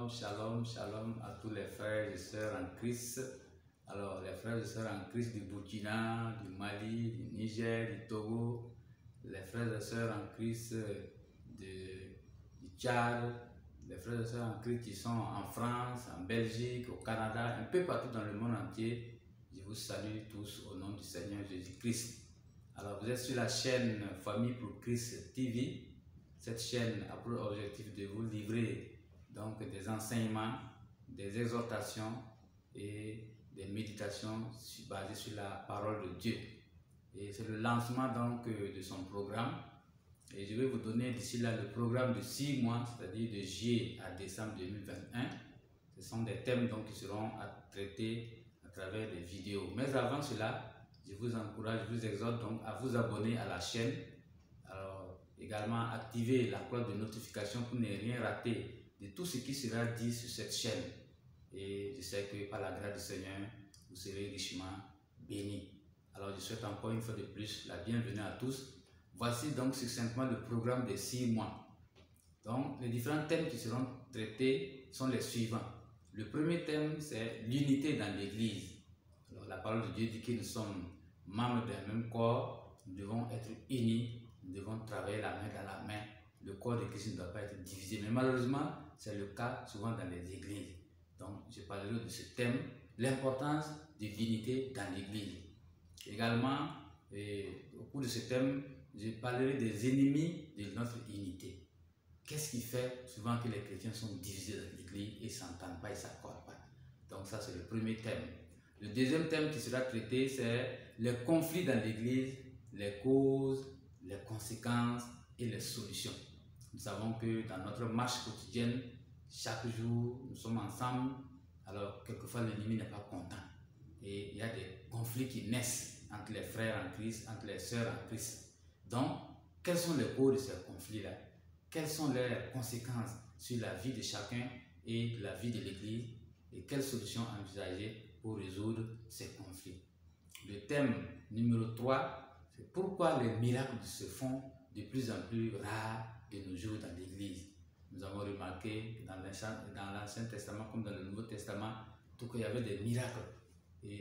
Shalom, shalom à tous les frères et sœurs en Christ. Alors, les frères et sœurs en Christ du Burkina, du Mali, du Niger, du Togo, les frères et sœurs en Christ du Tchad, les frères et sœurs en Christ qui sont en France, en Belgique, au Canada, un peu partout dans le monde entier. Je vous salue tous au nom du Seigneur Jésus-Christ. Alors, vous êtes sur la chaîne Famille pour Christ TV. Cette chaîne a pour objectif de vous livrer donc des enseignements, des exhortations et des méditations basées sur la parole de Dieu. Et c'est le lancement donc de son programme. Et je vais vous donner d'ici là le programme de 6 mois, c'est-à-dire de juillet à décembre 2021. Ce sont des thèmes donc qui seront à traiter à travers des vidéos. Mais avant cela, je vous encourage, je vous exhorte donc à vous abonner à la chaîne. Alors, également activer la cloche de notification pour ne rien rater de tout ce qui sera dit sur cette chaîne. Et je sais que par la grâce du Seigneur, vous serez richement bénis. Alors je souhaite encore une fois de plus la bienvenue à tous. Voici donc succinctement le programme des 6 mois. Donc les différents thèmes qui seront traités sont les suivants. Le premier thème, c'est l'unité dans l'Église. Alors la parole de Dieu dit que nous sommes membres d'un même corps, nous devons être unis, nous devons travailler la main dans la main. Le corps de Christ ne doit pas être divisé, mais malheureusement, c'est le cas souvent dans les églises. Donc, je parlerai de ce thème, l'importance de l'unité dans l'église. Également, au cours de ce thème, je parlerai des ennemis de notre unité. Qu'est-ce qui fait souvent que les chrétiens sont divisés dans l'église et ne s'entendent pas, ils ne s'accordent pas? Donc, ça, c'est le premier thème. Le deuxième thème qui sera traité, c'est les conflits dans l'église, les causes, les conséquences et les solutions. Nous savons que dans notre marche quotidienne, chaque jour, nous sommes ensemble. Alors, quelquefois, l'ennemi n'est pas content. Et il y a des conflits qui naissent entre les frères en Christ, entre les sœurs en Christ. Donc, quelles sont les causes de ces conflits-là? Quelles sont leurs conséquences sur la vie de chacun et la vie de l'Église? Et quelles solutions envisager pour résoudre ces conflits? Le thème numéro 3, c'est pourquoi les miracles se font de plus en plus rares de nos jours dans l'Église. Nous avons remarqué que dans l'Ancien Testament comme dans le Nouveau Testament, tout qu'il y avait des miracles.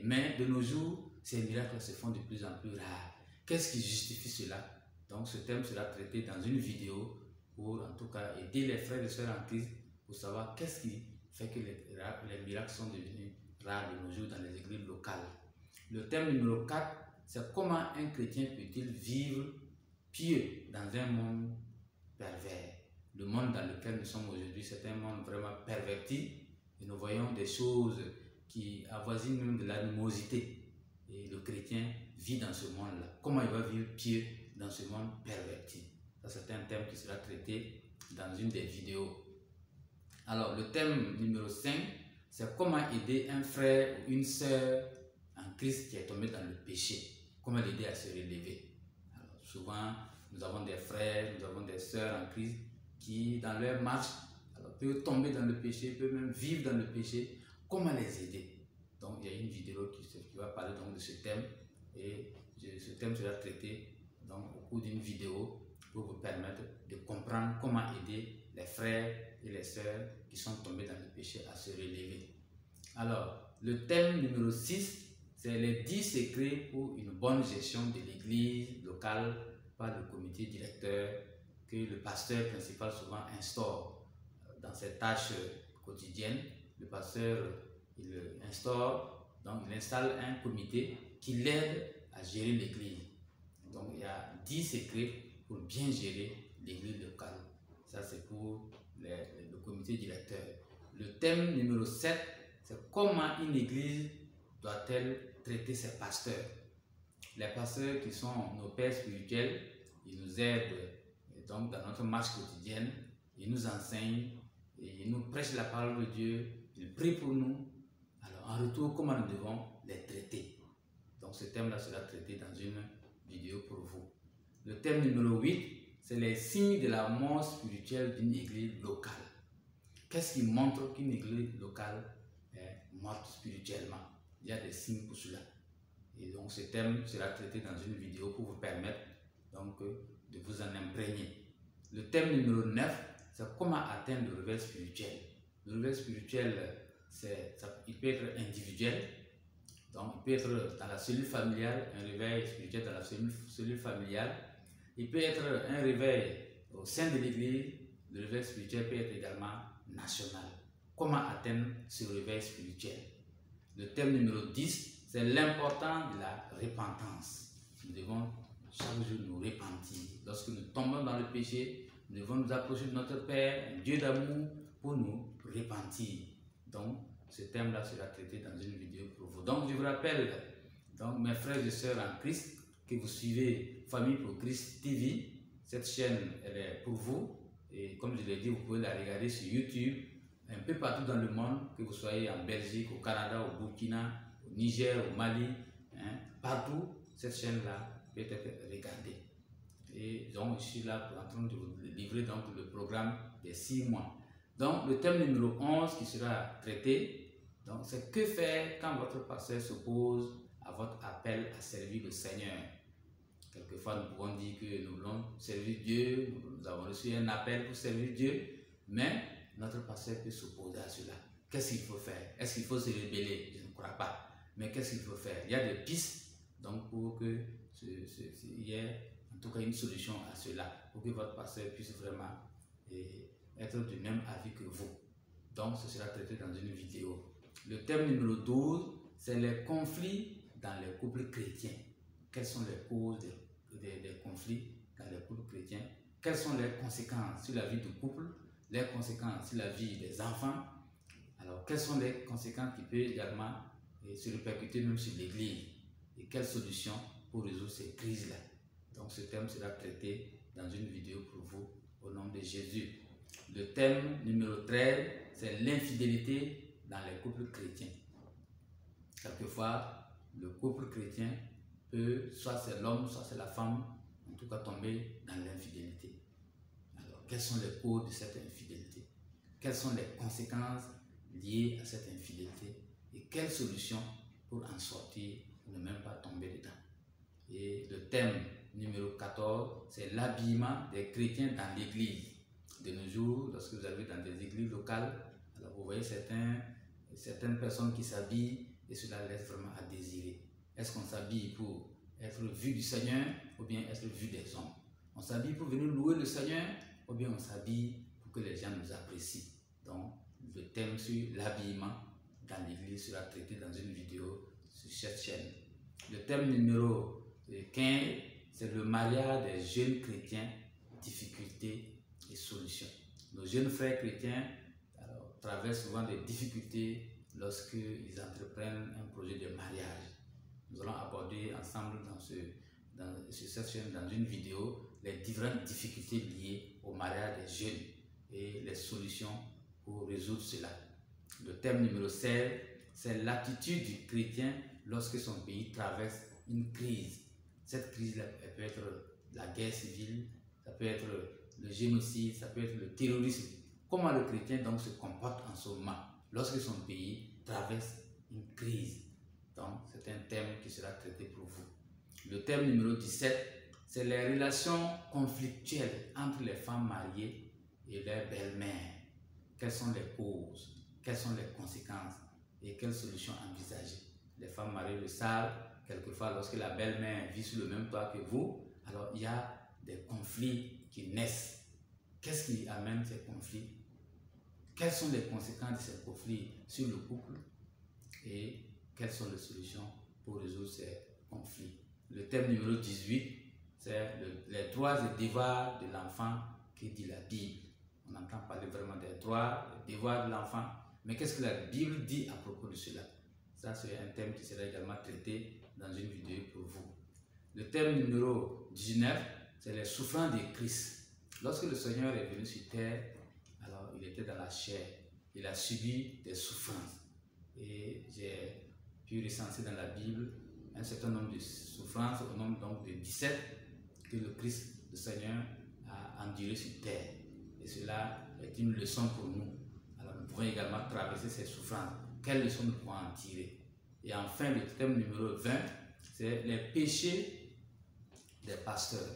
Mais de nos jours, ces miracles se font de plus en plus rares. Qu'est-ce qui justifie cela? Donc ce thème sera traité dans une vidéo pour en tout cas aider les frères et sœurs en Christ pour savoir qu'est-ce qui fait que les miracles sont devenus rares de nos jours dans les églises locales. Le thème numéro 4, c'est comment un chrétien peut-il vivre pieux dans un monde pervers. Le monde dans lequel nous sommes aujourd'hui, c'est un monde vraiment perverti et nous voyons des choses qui avoisinent même de l'animosité. Et le chrétien vit dans ce monde-là. Comment il va vivre pieux dans ce monde perverti? Ça, c'est un thème qui sera traité dans une des vidéos. Alors, le thème numéro 5, c'est comment aider un frère ou une sœur en Christ qui est tombé dans le péché. Comment l'aider à se relever. Alors, souvent, nous avons des frères, nous avons des sœurs en Christ qui, dans leur marche, peuvent tomber dans le péché, peuvent même vivre dans le péché. Comment les aider? Donc, il y a une vidéo qui va parler donc de ce thème et ce thème sera traité donc, au cours d'une vidéo pour vous permettre de comprendre comment aider les frères et les sœurs qui sont tombés dans le péché à se relever. Alors, le thème numéro 6, c'est les 10 secrets pour une bonne gestion de l'église locale par le comité directeur que le pasteur principal souvent instaure dans ses tâches quotidiennes. Le pasteur il installe un comité qui l'aide à à gérer l'église. Donc il y a 10 secrets pour bien gérer l'église locale. Ça c'est pour le comité directeur. Le thème numéro 7, c'est comment une église doit-elle traiter ses pasteurs. Les pasteurs qui sont nos pères spirituels, ils nous aident donc dans notre marche quotidienne, ils nous enseignent, et ils nous prêchent la parole de Dieu, ils prient pour nous. Alors en retour, comment nous devons les traiter. Donc ce thème-là sera traité dans une vidéo pour vous. Le thème numéro 8, c'est les signes de la mort spirituelle d'une église locale. Qu'est-ce qui montre qu'une église locale est morte spirituellement? Il y a des signes pour cela. Et donc ce thème sera traité dans une vidéo pour vous permettre donc de vous en imprégner. Le thème numéro 9, c'est comment atteindre le réveil spirituel. Le réveil spirituel, il peut être individuel, donc il peut être dans la cellule familiale, un réveil spirituel dans la cellule familiale. Il peut être un réveil au sein de l'église. Le réveil spirituel peut être également national. Comment atteindre ce réveil spirituel? Le thème numéro 10, c'est l'importance de la repentance. Nous devons chaque jour nous repentir. Lorsque nous tombons dans le péché, nous devons nous approcher de notre Père, un Dieu d'amour, pour nous repentir. Donc, ce thème-là sera traité dans une vidéo pour vous. Donc, je vous rappelle, donc, mes frères et sœurs en Christ, que vous suivez Famille pour Christ TV. Cette chaîne, elle est pour vous. Et comme je l'ai dit, vous pouvez la regarder sur YouTube, un peu partout dans le monde, que vous soyez en Belgique, au Canada, au Burkina, au Niger, au Mali, partout, cette chaîne-là peut être regardée. Et donc, je suis là en train de vous livrer donc, le programme des 6 mois. Donc, le thème numéro 11 qui sera traité, c'est que faire quand votre pasteur s'oppose à votre appel à servir le Seigneur. Quelquefois, nous pouvons dire que nous voulons servir Dieu, nous avons reçu un appel pour servir Dieu, mais notre pasteur peut s'opposer à cela. Qu'est-ce qu'il faut faire? Est-ce qu'il faut se rebeller? Je ne crois pas. Mais qu'est-ce qu'il faut faire? Il y a des pistes donc, pour qu'il y ait en tout cas une solution à cela, pour que votre pasteur puisse vraiment être du même avis que vous. Donc, ce sera traité dans une vidéo. Le thème numéro 12, c'est les conflits dans les couples chrétiens. Quelles sont les causes des conflits dans les couples chrétiens? Quelles sont les conséquences sur la vie du couple? Les conséquences sur la vie des enfants? Alors, quelles sont les conséquences qui peuvent également se répercuter même sur l'Église? Et quelles solutions pour résoudre ces crises-là? Donc, ce thème sera traité dans une vidéo pour vous au nom de Jésus. Le thème numéro 13, c'est l'infidélité dans les couples chrétiens. Quelquefois, le couple chrétien peut, soit c'est l'homme, soit c'est la femme, en tout cas tomber dans l'infidélité. Alors, quelles sont les causes de cette infidélité? Quelles sont les conséquences liées à cette infidélité? Et quelles solutions pour en sortir, pour ne même pas tomber dedans? Et le thème numéro 14, c'est l'habillement des chrétiens dans l'église. De nos jours, lorsque vous arrivez dans des églises locales, alors vous voyez certaines personnes qui s'habillent et cela laisse vraiment à désirer. Est-ce qu'on s'habille pour être vu du Seigneur ou bien être vu des hommes? On s'habille pour venir louer le Seigneur ou bien on s'habille pour que les gens nous apprécient? Donc, le thème sur l'habillement dans l'église sera traité dans une vidéo sur cette chaîne. Le thème numéro 15, c'est le mariage des jeunes chrétiens, difficultés et solutions. Nos jeunes frères chrétiens traversent souvent des difficultés lorsqu'ils entreprennent un projet de mariage. Nous allons aborder ensemble sur cette chaîne, dans une vidéo, les différentes difficultés liées au mariage des jeunes et les solutions pour résoudre cela. Le thème numéro 16, c'est l'attitude du chrétien lorsque son pays traverse une crise. Cette crise-là, elle peut être la guerre civile, ça peut être le génocide, ça peut être le terrorisme. Comment le chrétien donc se comporte en ce moment lorsque son pays traverse une crise? Donc, c'est un thème qui sera traité pour vous. Le thème numéro 17, c'est les relations conflictuelles entre les femmes mariées et leurs belles-mères. Quelles sont les causes? Quelles sont les conséquences? Et quelles solutions envisager? Les femmes mariées le savent, quelquefois lorsque la belle-mère vit sur le même toit que vous, alors il y a des conflits qui naissent. Qu'est-ce qui amène ces conflits? Quelles sont les conséquences de ces conflits sur le couple? Et quelles sont les solutions pour résoudre ces conflits? le thème numéro 18, c'est les droits et devoirs de l'enfant que dit la Bible. On entend parler vraiment des droits et devoirs de l'enfant, mais qu'est-ce que la Bible dit à propos de cela? Ça, c'est un thème qui sera également traité dans une vidéo pour vous. Le thème numéro 19, c'est les souffrances de Christ. Lorsque le Seigneur est venu sur terre, alors il était dans la chair. Il a subi des souffrances. Et j'ai pu recenser dans la Bible un certain nombre de souffrances, au nombre donc de 17, que le Christ, le Seigneur, a enduré sur terre. Et cela est une leçon pour nous. Alors nous pouvons également traverser ces souffrances. Quelles leçons nous pouvons en tirer? Et enfin, le thème numéro 20, c'est les péchés des pasteurs.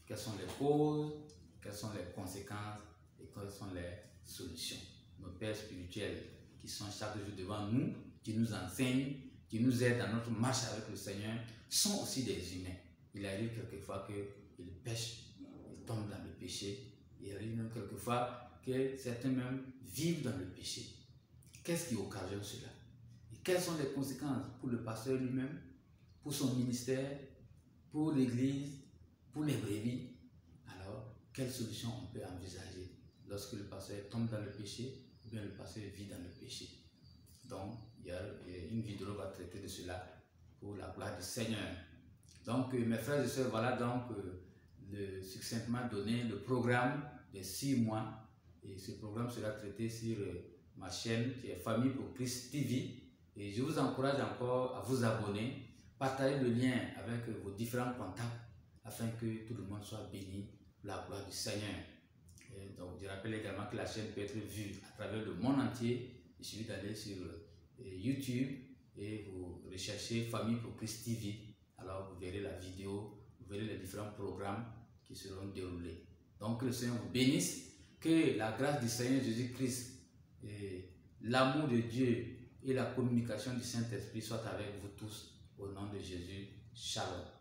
Quelles sont les causes, quelles sont les conséquences et quelles sont les solutions. Nos pères spirituels qui sont chaque jour devant nous, qui nous enseignent, qui nous aident dans notre marche avec le Seigneur, sont aussi des humains. Il arrive quelquefois qu'ils pêchent, ils tombent dans le péché. Il arrive même quelquefois que certains même vivent dans le péché. Qu'est-ce qui occasionne cela? Et quelles sont les conséquences pour le pasteur lui-même, pour son ministère, pour l'église, pour les brebis? Alors, quelle solution on peut envisager lorsque le pasteur tombe dans le péché ou bien le pasteur vit dans le péché? Donc, il y a une vidéo qui va traiter de cela pour la gloire du Seigneur. Donc, mes frères et sœurs, voilà donc succinctement donné le programme des 6 mois. Et ce programme sera traité sur ma chaîne qui est Famille pour Christ TV. Et je vous encourage encore à vous abonner, partager le lien avec vos différents contacts afin que tout le monde soit béni pour la gloire du Seigneur. Et donc, je rappelle également que la chaîne peut être vue à travers le monde entier. Il suffit d'aller sur YouTube et vous recherchez Famille pour Christ TV. Alors vous verrez la vidéo, vous verrez les différents programmes qui seront déroulés. Donc que le Seigneur vous bénisse, que la grâce du Seigneur Jésus-Christ, l'amour de Dieu et la communication du Saint-Esprit soient avec vous tous au nom de Jésus. Shalom.